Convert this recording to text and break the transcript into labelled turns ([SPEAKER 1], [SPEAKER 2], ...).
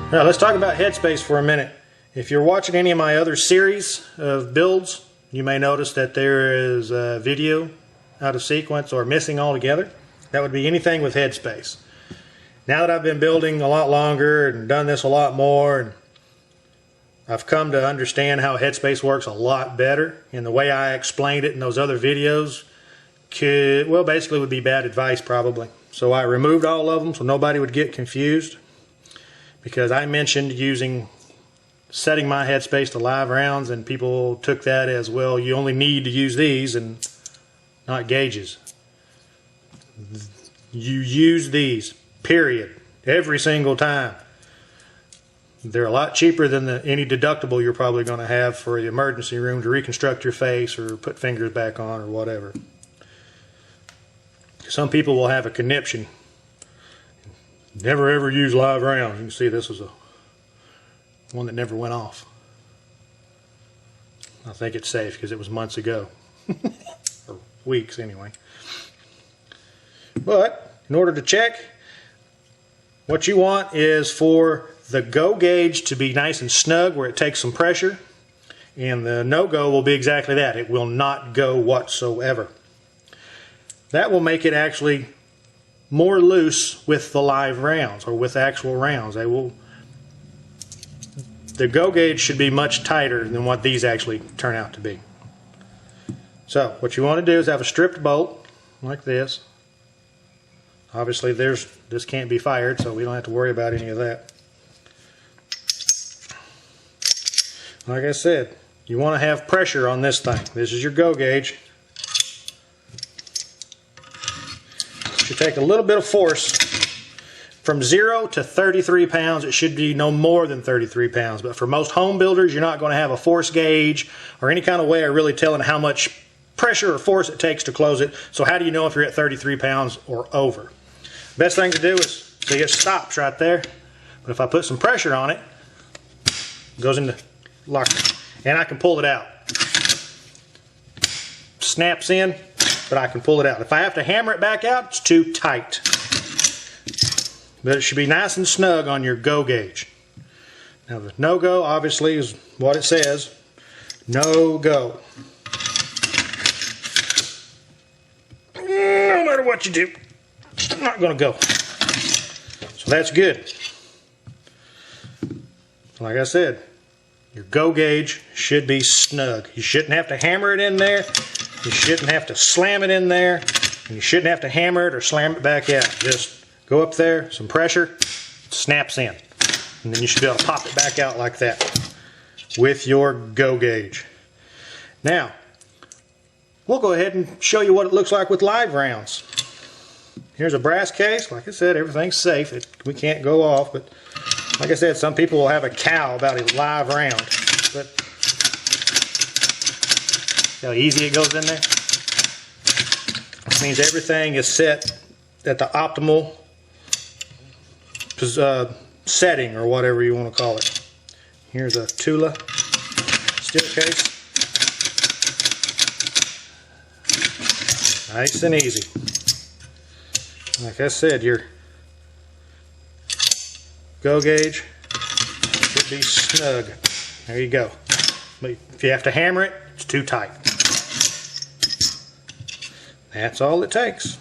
[SPEAKER 1] Now let's talk about headspace for a minute. If you're watching any of my other series of builds, you may notice that there is a video out of sequence or missing altogether. That would be anything with headspace. Now that I've been building a lot longer and done this a lot more, and I've come to understand how headspace works a lot better, and the way I explained it in those other videos basically would be bad advice probably. So I removed all of them so nobody would get confused, because I mentioned setting my headspace to live rounds, and people took that as, well, you only need to use these and not gauges. You use these, period, every single time. They're a lot cheaper than any deductible you're probably going to have for the emergency room to reconstruct your face or put fingers back on or whatever. Some people will have a conniption. Never ever use live rounds. You can see this was one that never went off. I think it's safe because it was months ago. Or weeks anyway. But in order to check, what you want is for the go gauge to be nice and snug where it takes some pressure, and the no-go will be exactly that. It will not go whatsoever. That will make it actually more loose with the live rounds, or with actual rounds. The go gauge should be much tighter than what these actually turn out to be. So what you want to do is have a stripped bolt like this. Obviously this can't be fired, so we don't have to worry about any of that. Like I said, you want to have pressure on this thing. This is your go gauge. You take a little bit of force. From 0 to 33 pounds, it should be no more than 33 pounds. But for most home builders, you're not going to have a force gauge or any kind of way of really telling how much pressure or force it takes to close it. So how do you know if you're at 33 pounds or over? Best thing to do is, see, it stops right there. But if I put some pressure on it, it goes into lock, and I can pull it out. Snaps in, but I can pull it out. If I have to hammer it back out, it's too tight. But it should be nice and snug on your go gauge. Now the no-go obviously is what it says. No-go. No matter what you do, I'm not going to go. So that's good. Like I said, your go gauge should be snug. You shouldn't have to hammer it in there. You shouldn't have to slam it in there. And you shouldn't have to hammer it or slam it back out. Just go up there, some pressure, it snaps in. And then you should be able to pop it back out like that with your go gauge. Now, we'll go ahead and show you what it looks like with live rounds. Here's a brass case. Like I said, everything's safe. We can't go off, but like I said, some people will have a cow about a live round. But see how easy it goes in there? This means everything is set at the optimal setting, or whatever you want to call it. Here's a Tula steel case. Nice and easy. Like I said, your go gauge should be snug. There you go. But if you have to hammer it, it's too tight. That's all it takes.